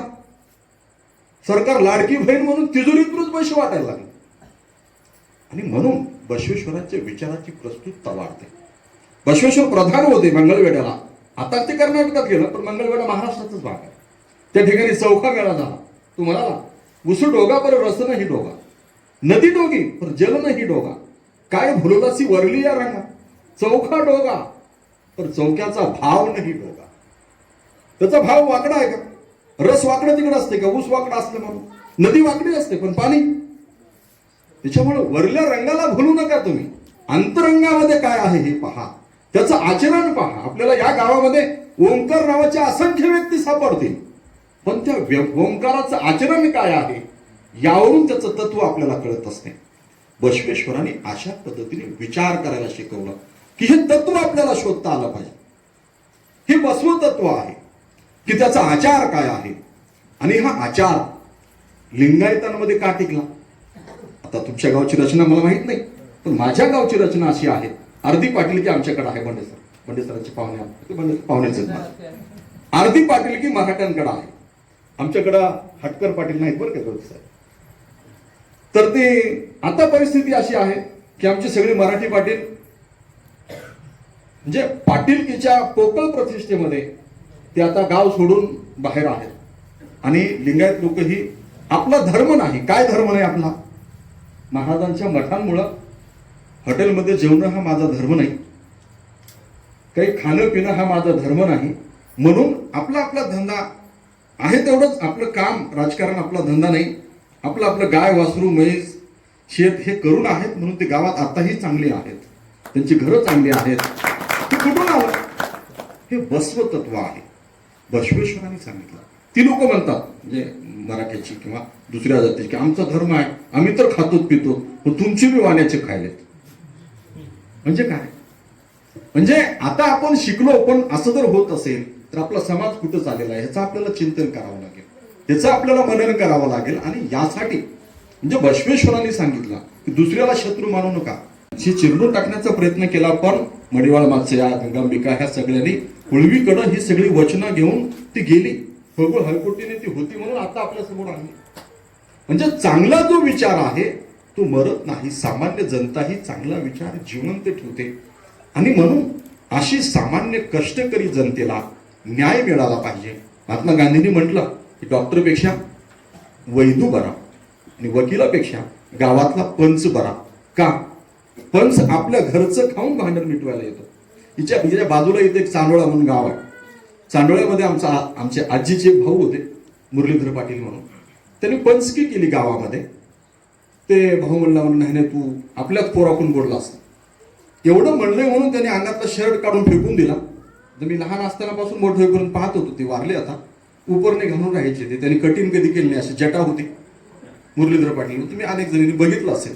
सरकार लाडकी बहीण म्हणून तिजोरीतूनच पैसे वाटायला लागले. आणि म्हणून बसवेश्वरांच्या विचाराची प्रस्तुतता वाढते. बसवेश्वर प्रधान होते मंगळवेढ्याला, आता ते कर्नाटकात गेलं पण मंगळवेढा महाराष्ट्राचाच भाग आहे. त्या ठिकाणी चौका मेळा झाला. तो म्हणाला, उसू डोगा पर रस नाही डोगा, नदी डोगी पर जल नाही डोगा, काय भुलदासी वरली या रंगा, चौका डोगा पर चौक्याचा भाव नाही डोगा. त्याचा भाव वाकडा आहे का, रस वाकडं तिकडं असते का, ऊस वाकडा असले म्हणून, नदी वाकडी असते पण पाणी. त्याच्यामुळे वरल्या रंगाला भुलू नका तुम्ही, अंतरंगामध्ये काय आहे हे पहा, त्याचं आचरण पहा. आपल्याला या गावामध्ये ओंकार नावाच्या असंख्य व्यक्ती सापडतील, पण त्या ओंकाराचं आचरण काय आहे यावरून त्याचं तत्व आपल्याला कळत असते. बसवेश्वरांनी अशा पद्धतीने विचार करायला शिकवलं की हे तत्व आपल्याला शोधता आलं पाहिजे. हे बसव तत्व आहे की त्याचा आचार काय आहे. आणि हा आचार लिंगायतांमध्ये का टिकला. आता तुमच्या गावची रचना मला माहित नाही, पण माझ्या गावची रचना अशी आहे. अर्धी पाटीलकी आमच्याकडे आहे. बंडेसरांचे पाहुण्याचे अर्धी पाटीलकी मराठ्यांकडे आहे. आमच्याकडं हटकर पाटील नाहीत बरं का साहेब. तर ते आता परिस्थिती अशी आहे की आमचे सगळे मराठी पाटील म्हणजे पाटीलकीच्या पोकळ प्रतिष्ठेमध्ये ते आता गाव सोडून बाहेर आहेत. आणि लिंगायत लोक ही आपला धर्म नाही. काय धर्म नाही आपला, महाराजांच्या मठांमुळं हॉटेलमध्ये जेवणं हा माझा धर्म नाही, काही खाणं पिणं हा माझा धर्म नाही. म्हणून आपला आपला धंदा आहे तेवढंच आपलं काम, राजकारण आपला धंदा नाही. आपलं आपलं गाय वासरू म्हैस शेत हे करून आहेत म्हणून ते गावात आताही चांगली आहेत, त्यांची घरं चांगली आहेत. ते कुठून आलं, हे बसव तत्व आहे. बसवेश्वरांनी सांगितलं. ती लोक म्हणतात म्हणजे मराठ्याची किंवा दुसऱ्या जातीची की आमचा धर्म आहे, आम्ही तर खातोच पितो, पण तुमची बी वाण्याचे खायलेत. म्हणजे काय, म्हणजे आता आपण शिकलो पण असं जर होत असेल तर आपला समाज कुठं चाललेला आहे ह्याचं आपल्याला चिंतन करावं लागेल, त्याचं आपल्याला मनन करावं लागेल. आणि यासाठी म्हणजे बसवेश्वरांनी सांगितलं की दुसऱ्याला शत्रू मानू नका. ही चिरडून टाकण्याचा प्रयत्न केला, पण मडिवाळ मागच्या गंगांबिका ह्या सगळ्यांनी कुळवीकडं ही सगळी वचनं घेऊन ती गेली. खगोल हरकोटीने ती होती म्हणून आता आपल्या समोर आणली. म्हणजे चांगला जो विचार आहे तो मरत नाही. सामान्य जनता ही चांगला विचार जिवंत ठेवते. आणि म्हणून अशी सामान्य कष्टकरी जनतेला न्याय मिळाला पाहिजे. महात्मा गांधींनी म्हटलं की डॉक्टरपेक्षा वैदू बरा आणि वकिलापेक्षा गावातला पंच बरा. का, पंच आपल्या घरचं खाऊन भांडण मिटवायला येतो. हिच्या बाजूला इथे एक चांडोळा म्हणून गाव आहे. चांडोळ्यामध्ये आमचे आजीचे भाऊ होते मुरलीधर पाटील म्हणून. त्यांनी पंचकी केली गावामध्ये. ते भाऊ म्हणला नाही तू आपल्याच पोराकून बोललास. एवढं म्हणलंय म्हणून त्यांनी अंगातला शर्ट काढून फेकून दिला. मी लहान असतानापासून मोठं होईपर्यंत पाहत होतो. ते वारले आता. उपरने घालून राहायचे ते. त्यांनी कटिंग कधी केली नाही, अशी जटा होती मुरलीधर पाटील, तुम्ही अनेक जणांनी बघितलं असेल.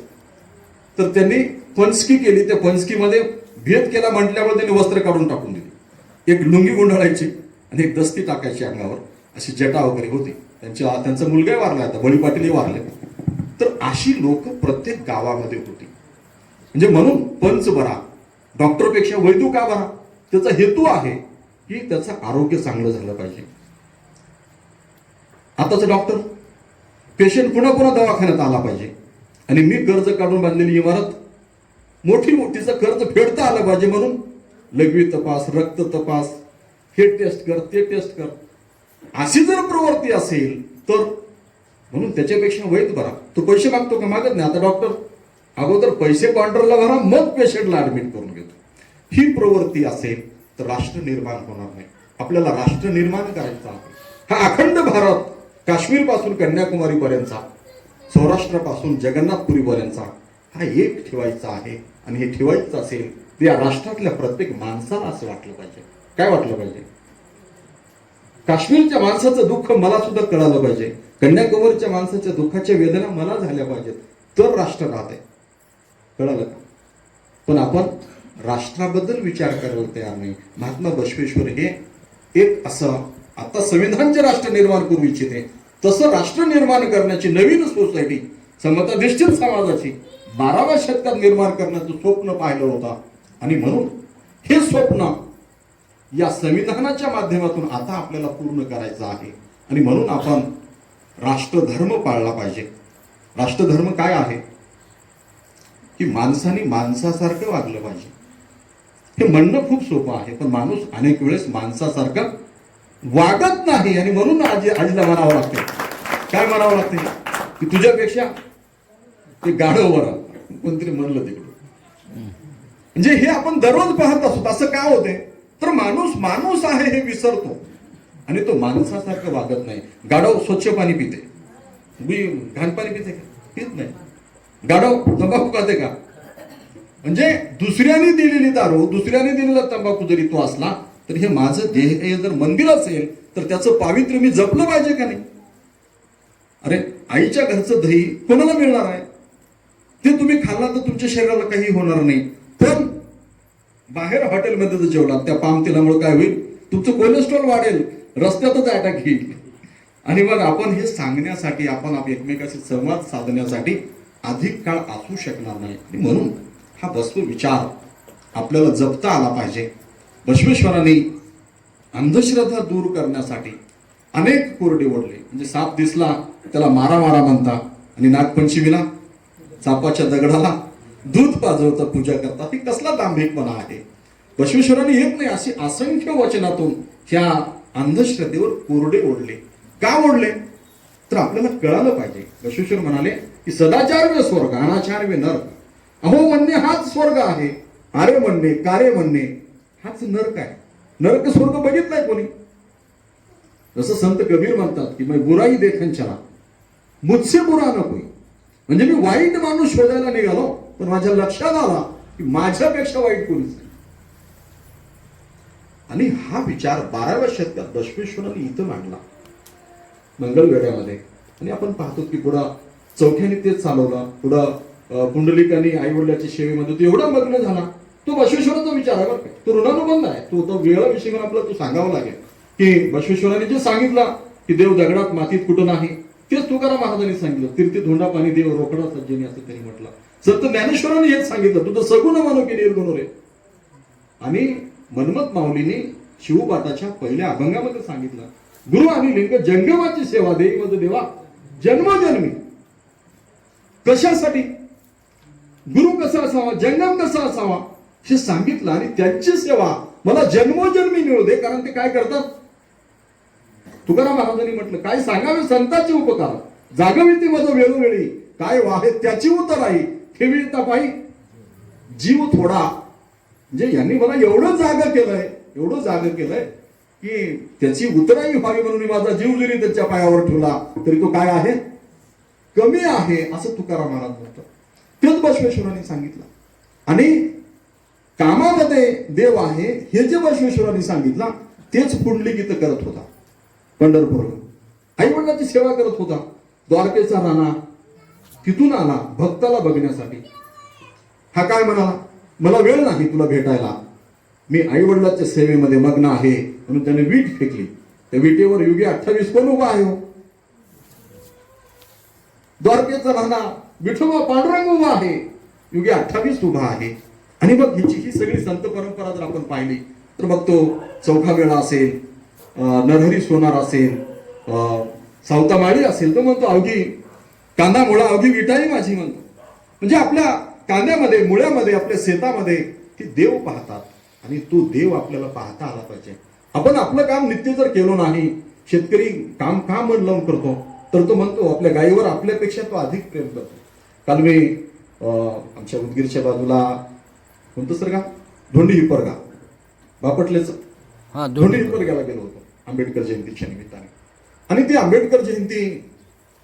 तर त्यांनी पंचकी केली. त्या पंचकीमध्ये भेद केला म्हटल्यावर त्यांनी वस्त्र काढून टाकून दिली. एक लुंगी गुंडाळायची आणि एक दस्ती टाकायची अंगावर, अशी जटा वगैरे होती. त्यांचा मुलगाही वारला, आता बळी पाटीलही वारले. तर अशी लोक प्रत्येक गावामध्ये होती. म्हणजे म्हणून पंच बरा, डॉक्टरपेक्षा वैद्य का बरा, त्याचा हेतू आहे की त्याचं आरोग्य चांगलं झालं पाहिजे. आताचं डॉक्टर पेशंट पुन्हा पुन्हा दवाखान्यात आला पाहिजे. आणि मी कर्ज काढून बांधलेली इमारत मोठीचं कर्ज फेडता आलं पाहिजे म्हणून लघवी तपास, रक्त तपास, हे टेस्ट कर, ते टेस्ट कर, अशी जर प्रवृत्ती असेल तर म्हणून त्याच्यापेक्षा वैध भरा. तो पैसे मागतो का? मागत नाही. आता डॉक्टर अगोदर पैसे काउंटरला भरा, मग पेशंटला ऍडमिट करून घेतो. ही प्रवृत्ती असेल तर राष्ट्र निर्माण होणार नाही. आपल्याला राष्ट्र निर्माण करायचं आहे. हा अखंड भारत, काश्मीर पासून कन्याकुमारी पर्यंतचा, सौराष्ट्रापासून जगन्नाथपुरी पर्यंतचा, हा एक ठेवायचा आहे. आणि हे ठेवायचं असेल तर या राष्ट्रातल्या प्रत्येक माणसाला असं वाटलं पाहिजे. काय वाटलं पाहिजे? काश्मीरच्या माणसाचं दुःख मला सुद्धा कळालं पाहिजे. कन्याकुमारीच्या माणसाच्या दुःखाच्या वेदना मला झाल्या पाहिजेत, तर राष्ट्र राहते. कळालं का? पण आपण राष्ट्राबद्दल विचार करायला तयार नाही. महात्मा बसवेश्वर हे एक असं आता संविधानचे राष्ट्र निर्माण करू इच्छिते, तसं राष्ट्र निर्माण करण्याची नवीन सोसायटी, समताधिष्ठित समाजाची 12व्या शतकात निर्माण करण्याचं स्वप्न पाहिलं होतं. आणि म्हणून हे स्वप्न या संविधानाच्या माध्यमातून आता आपल्याला पूर्ण करायचं आहे. आणि म्हणून आपण राष्ट्रधर्म पाळला पाहिजे. राष्ट्रधर्म काय आहे? की माणसाने माणसासारखं वागलं पाहिजे. हे म्हणणं खूप सोपं आहे, पण माणूस अनेक वेळेस माणसासारखं वागत नाही. आणि म्हणून आजीला म्हणावं लागते. काय म्हणावं लागते? की तुझ्यापेक्षा ते गाढव बरं, कोणतरी म्हणलं तिकडे. म्हणजे हे आपण दररोज पाहत असतो. असं का होते? तर माणूस माणूस आहे हे विसरतो आणि तो माणसासारखं वागत नाही. गाढव स्वच्छ पाणी पिते, घाण पाणी पिते का? पित नाही. गाढव तंबाखू खाते का? म्हणजे दुसऱ्याने दिलेली दारू, दुसऱ्याने दिलेला तंबाखू जरी तो असला तर हे माझं देह जर मंदिर असेल तर त्याचं पावित्र्य मी जपलं पाहिजे का नाही? अरे आईच्या घरचं दही कोणाला मिळणार आहे? ते तुम्ही खाल्ला तर तुमच्या शरीराला काही होणार नाही. पण बाहेर हॉटेलमध्ये जर जेवलात त्या पाम तेलामुळे काय होईल? तुमचं कोलेस्ट्रॉल वाढेल, रस्त्यातच अटॅक येईल. आणि मग आपण हे सांगण्यासाठी, आपण एकमेकाशी संवाद साधण्यासाठी अधिक काळ असू शकणार नाही. आणि म्हणून हा बसव विचार आपल्याला जपता आला पाहिजे. बसवेश्वरांनी अंधश्रद्धा दूर करण्यासाठी अनेक कोरडे ओढले. म्हणजे साप दिसला त्याला मारा मारा म्हणता, आणि नागपंचमीला सापाच्या दगडाला दूध पाजवता, पूजा करता. ही कसला दांभिकपणा आहे? बसवेश्वरांनी एक नाही अशी असंख्य वचनातून ह्या अंधश्रद्धेवर कोरडे ओढले. का ओढले? तर आपल्याला कळालं पाहिजे. बसवेश्वर म्हणाले की सदाचार वे स्वर्ग, अनाचार वे नरक. अहो म्हणणे हाच स्वर्ग आहे, आरे म्हणणे, कारे म्हणणे हाच नरक आहे. नरक स्वर्ग बघितलाय कोणी? जसं संत कबीर म्हणतात की मैं बुराई देखन चला, मुझसे बुरा न कोई. म्हणजे मी वाईट माणूस शोधायला निघालो, पण माझ्या लक्षात आला की माझ्यापेक्षा वाईट कोणीच नाही. आणि हा विचार 12व्या शतकात बसवेश्वरांनी इथं मांडला मंगलवेढ्यामध्ये. आणि आपण पाहतो की पुढं चौथ्याने तेच चालवला. पुढं पुंडलिकांनी आई वडिलाच्या सेवेमध्ये तो एवढा मग्न झाला. तो बसवेश्वराचा विचार आहे बरं का, तो ऋणानुबंध आहे. तो वेळाविषयी आपल्याला तो सांगावं लागेल की बसवेश्वरांनी जे सांगितलं की देव दगडात मातीत कुठं नाही, तेच तुकाराम महाराजांनी सांगितलं. तीर्थी धोंडा पाणी देव रोकडा सज्जनी, असं त्यांनी म्हटलं. संत ज्ञानेश्वरांनी हेच सांगितलं, तुझं सगुण मानो की निर्गुण रे. आणि मनमत माऊलीने शिवपाठाच्या पहिल्या अभंगामध्ये सांगितलं, गुरु आणि लिंग जंगमाची सेवा देई मज देवा जन्मोजन्मी. कशासाठी? गुरु कसा असावा, जंगम कसा असावा हे सांगितलं. आणि त्यांची सेवा मला जन्मोजन्मी मिळू दे. कारण ते काय करतात? तुकाराम महाराजांनी म्हटलं, काय सांगावे संतांचे उपकार, जागवी ती मज वेळोवेळी, काय वाहे त्याची उतराई, ठेवी तपाई जीव थोडा. म्हणजे यांनी मला एवढं जागा केलंय की त्याची उतराई व्हावी म्हणून माझा जीव जरी त्याच्या पायावर ठेवला तरी तो काय आहे? कमी आहे, असं तुकाराम महाराज म्हणतात. तेच बसवेश्वरांनी सांगितलं. आणि कामामध्ये देव आहे हे जे बसवेश्वरांनी सांगितलं तेच पुंडलिक इथं करत होता. पंढरपूर आई वडिलांची सेवा करत होता. द्वारकेचा राणा तिथून आला भक्ताला बघण्यासाठी. हा काय म्हणाला? मला वेळ नाही तुला भेटायला, मी आई वडिलांच्या सेवेमध्ये मग्न आहे. म्हणून त्याने वीट फेकली. त्या विटेवर युगे 28 कोण उभा आहे हो? द्वारकेचा राणा विठोबा पांडुरंग उभा आहे, युगे 28 उभा आहे. आणि मग हिची ही सगळी संत परंपरा जर आपण पाहिली तर मग तो चौथा वेळा असेल, नरहरी सोनार असेल, सावतामाळी असेल, तो म्हणतो अवघी कांदा मुळा अवघी विटाई माझी म्हणतो. म्हणजे आपल्या कांद्यामध्ये, मुळ्यामध्ये, आपल्या शेतामध्ये ते देव पाहतात. आणि तो देव आपल्याला पाहता आला पाहिजे. आपण आपलं काम नित्य जर केलं नाही, शेतकरी काम का मन लावून करतो, तर तो म्हणतो आपल्या गायीवर आपल्यापेक्षा तो अधिक प्रेम करतो. काल मी आमच्या उदगीरच्या बाजूला कोणतं सर गाव, धोंडी हिप्परगाव, बापटलेचं धोंडी हिप्परगावला गेलो होतो आंबेडकर जयंतीच्या निमित्ताने. आणि ती आंबेडकर जयंती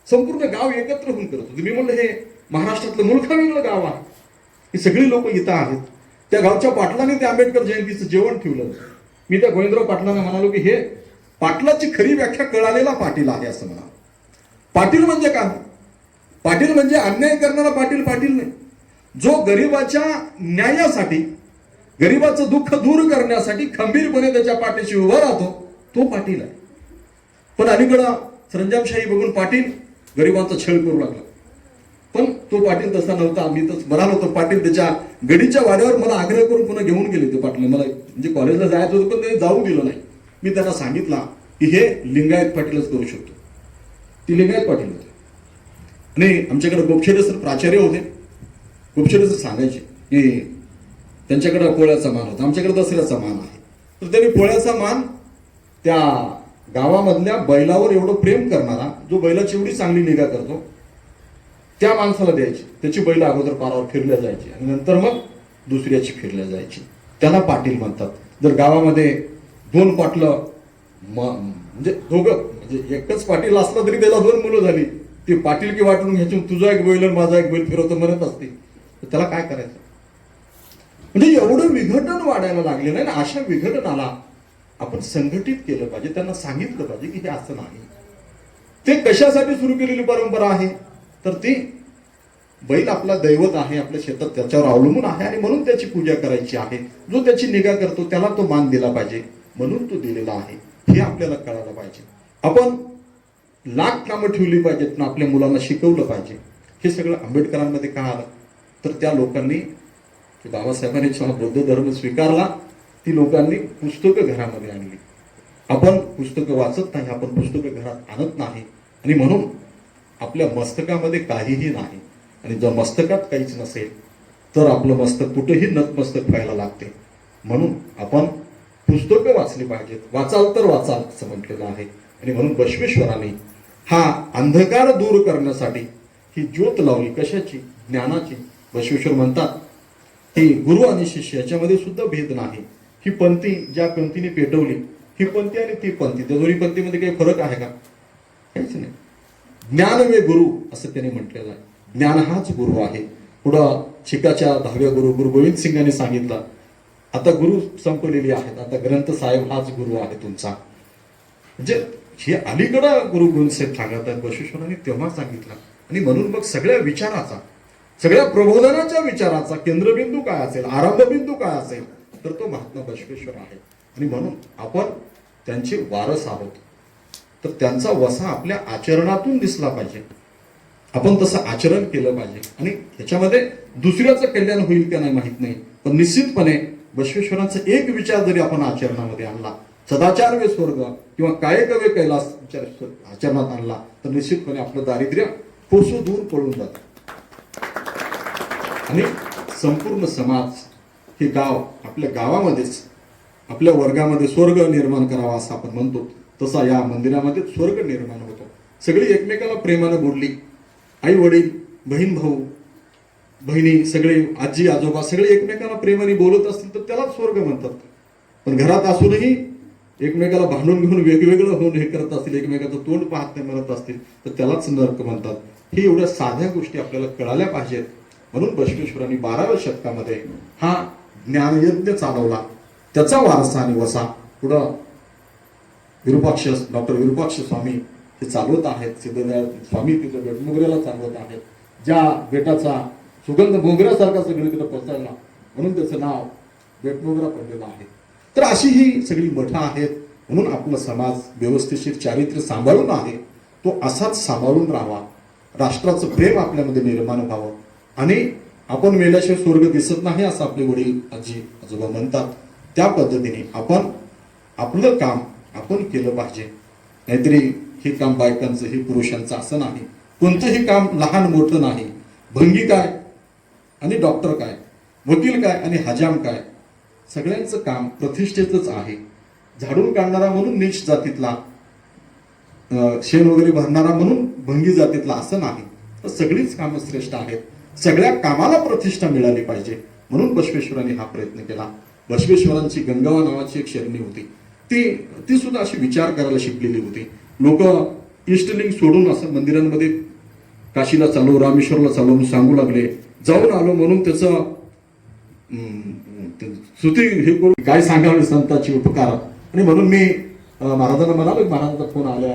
संपूर्ण गाव एकत्र होऊन करत होते. मी म्हणलं हे महाराष्ट्रातलं मुलखावेगळं गाव आहे, ही सगळी लोक इथं आहेत. त्या गावच्या पाटलाने ते आंबेडकर जयंतीचं जेवण ठेवलं. मी त्या गोविंदराव पाटलांना म्हणालो की हे पाटलाची खरी व्याख्या कळालेला पाटील आहे असं म्हणा. पाटील म्हणजे काय? पाटील म्हणजे अन्याय करणारा पाटील पाटील नाही. जो गरिबाच्या न्यायासाठी, गरिबाचं दुःख दूर करण्यासाठी खंबीरपणे त्याच्या पाठीशी उभा राहतो, तो पाटील आहे. पण अलीकडं सरंजामशाही बघून पाटील गरिबांचा छळ करू लागला. पण तो पाटील तसा नव्हता. मी तर म्हणालो होतो पाटील त्याच्या गडीच्या वाड्यावर मला आग्रह करून पुन्हा घेऊन गेले ते पाटील. मला म्हणजे कॉलेजला जायचं होतं पण त्यांनी जाऊ दिलं नाही. मी त्यांना सांगितलं की हे लिंगायत पाटीलच करू शकतो. ती लिंगायत पाटील होते. आणि आमच्याकडे गोपछेडे सर प्राचार्य होते. गोपछेडे सर सांगायचे की त्यांच्याकडे पोळ्याचा मान होता, आमच्याकडे दसऱ्याचा मान आहे. तर त्यांनी पोळ्याचा मान त्या गावामधल्या बैलावर एवढं प्रेम करणारा, जो बैलाची एवढी चांगली निगा करतो, त्या माणसाला द्यायची. त्याची बैल अगोदर पारावर फिरल्या जायची आणि नंतर मग दुसऱ्याची फिरल्या जायची. त्याला पाटील म्हणतात. जर गावामध्ये दोन पाटलं म्हणजे दोघं म्हणजे एकच पाटील असला तरी त्याला दोन मुलं झाली, ती पाटील की वाटून घ्यायची, तुझा एक बैल आणि माझा एक बैल फिरवतो म्हणत असते, तर त्याला काय करायचं? म्हणजे एवढं विघटन वाढायला लागले नाही ना. अशा विघटनाला आपण संघटित केलं पाहिजे. त्यांना सांगितलं पाहिजे की हे असं नाही. ते कशासाठी सुरू केलेली परंपरा आहे, तर ती बैल आपला दैवत आहे, आपल्या शेतात त्याच्यावर अवलंबून आहे आणि म्हणून त्याची पूजा करायची आहे. जो त्याची निगा करतो त्याला तो मान दिला पाहिजे, म्हणून तो दिलेला आहे, हे आपल्याला कळायला पाहिजे. आपण लाख कामं ठेवली पाहिजेत पण आपल्या मुलांना शिकवलं पाहिजे. हे सगळं आंबेडकरांमध्ये का आलं, तर त्या लोकांनी बाबासाहेबांनी जेव्हा बौद्ध धर्म स्वीकारला, ती लोकांनी पुस्तकं घरामध्ये आणली. आपण पुस्तकं वाचत नाही, आपण पुस्तकं घरात आणत नाही आणि म्हणून आपल्या मस्तकामध्ये काहीही नाही. आणि जर मस्तकात काहीच नसेल तर आपलं मस्तक कुठेही नतमस्तक व्हायला लागते. म्हणून आपण पुस्तकं वाचली पाहिजेत. वाचाल तर वाचाल असं म्हटलेलं आहे. आणि म्हणून बसवेश्वरांनी हा अंधकार दूर करण्यासाठी ही ज्योत लावली. कशाची? ज्ञानाची. बसवेश्वर म्हणतात की गुरु आणि शिष्य याच्यामध्ये सुद्धा भेद नाही. ही पंथी ज्या पंथीने पेटवली, ही पंथी आणि ती पंथी, त्या दोन्ही पंथीमध्ये काही फरक आहे का? काहीच नाही. ज्ञान वे गुरु असं त्याने म्हटलेलं आहे. ज्ञान हाच गुरु आहे. पुढं शिकाच्या 10व्या गुरु गोविंद सिंगांनी सांगितलं, आता गुरु संपलेली आहेत, आता ग्रंथ साहेब हाच गुरु आहे तुमचा. म्हणजे हे अलीकडं गुरु गोविंद साहेब सांगत आहेत. बसवेश्वरांनी तेव्हा सांगितलं. आणि म्हणून मग सगळ्या विचाराचा, सगळ्या प्रबोधनाच्या विचाराचा केंद्रबिंदू काय असेल, आरंभबिंदू काय असेल, तर तो महात्मा बसवेश्वर आहे. आणि म्हणून आपण त्यांचे वारस आहोत. तर त्यांचा वसा आपल्या आचरणातून दिसला पाहिजे. आपण तसं आचरण केलं पाहिजे. आणि याच्यामध्ये दुसऱ्याचं कल्याण होईल का नाही माहित नाही, पण निश्चितपणे बसवेश्वरांचा एक विचार जरी आपण आचरणामध्ये आणला, सदाचार वे स्वर्ग किंवा कायक वे कैलास विचार आचरणात आणला, तर निश्चितपणे आपलं दारिद्र्य कोसो दूर पळून जातं. आणि संपूर्ण समाज, हे गाव, आपल्या गावामध्येच आपल्या वर्गामध्ये स्वर्ग निर्माण करावा असं आपण म्हणतो, तसा या मंदिरामध्ये स्वर्ग निर्माण होतो. सगळी एकमेकाला प्रेमानं बोलली. आई वडील, बहीण भाऊ, बहिणी, सगळे आजी आजोबा सगळे एकमेकाला प्रेमाने बोलत असतील तर त्यालाच स्वर्ग म्हणतात. पण घरात असूनही एकमेकाला भांडून घेऊन वेगवेगळं होऊन हे करत असतील, एकमेकाचं तोंड पाहत नाही म्हणत असतील तर त्यालाच नरक म्हणतात. हे एवढ्या साध्या गोष्टी आपल्याला कळाल्या पाहिजेत. म्हणून बसवेश्वरांनी 12व्या शतकामध्ये हा ज्ञानयज्ञ चालवला. त्याचा वारसा आणि वसा पुढं विरूपाक्ष डॉक्टर विरूपाक्ष स्वामी हे चालवत आहेत. सिद्धदयाळ स्वामी तिथं बेटमोगऱ्याला चालवत आहेत. ज्या बेटाचा सुगंध मोगऱ्यासारखा सगळीकडे पसरला म्हणून त्याचं नाव बेटमोगरा पडलेलं आहे. तर अशी ही सगळी मठं आहेत. म्हणून आपला समाज व्यवस्थिशीर चारित्र्य सांभाळून आहे, तो असाच सांभाळून राहावा. राष्ट्राचं प्रेम आपल्यामध्ये निर्माण व्हावं. आणि आपण मेल्याशिवाय स्वर्ग दिसत नाही असं आपले वडील आजी आजोबा म्हणतात. त्या पद्धतीने आपण आपलं काम आपण केलं पाहिजे. नाहीतरी हे काम बायकांचं, हे पुरुषांचं असं नाही. कोणतंही काम लहान मोठं नाही. भंगी काय आणि डॉक्टर काय, वकील काय आणि हजाम काय, सगळ्यांचं काम प्रतिष्ठेचंच आहे. झाडून काढणारा म्हणून नीच जातीतला, शेण वगैरे भरणारा म्हणून भंगी जातीतला असं नाही. तर सगळीच कामं श्रेष्ठ आहेत. सगळ्या कामाला प्रतिष्ठा मिळाली पाहिजे म्हणून बसवेश्वरांनी हा प्रयत्न केला. बसवेश्वरांची गंगवा नावाची एक शरणी होती, ती सुद्धा अशी विचार करायला शिकलेली होती. लोक इष्टलिंग सोडून असं मंदिरांमध्ये काशीला चालू, रामेश्वरला चालू म्हणून सांगू लागले. जाऊन आलो म्हणून त्याचं स्तुती हे करून काय सांगावे संतांची उपकार. आणि म्हणून मी महाराजांना म्हणालो, महाराजांचा फोन आल्या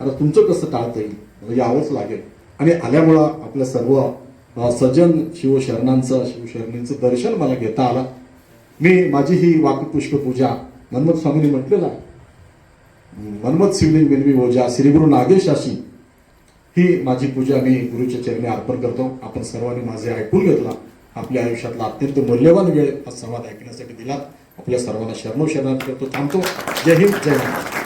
आता तुमचं कसं टाळता येईल, यावंच लागेल. आणि आल्यामुळं आपल्या सर्व सज्जन शिवशरणींचं दर्शन मला घेता आलं. मी माझी ही वाकपुष्प पूजा मनमत स्वामींनी म्हटलेलं आहे, मनमत शिवलिंग विनवी ओजा श्री गुरु नागेशाशी, ही माझी पूजा मी गुरुच्या चरणी अर्पण करतो. आपण सर्वांनी माझे ऐकून घेतला. आपल्या आयुष्यातला अत्यंत मूल्यवान वेळ हा संवाद ऐकण्यासाठी दिला. आपल्या सर्वांना शरणो शरणार्थ करतो. थांबतो. जय हिंद, जय महाराष्ट्र.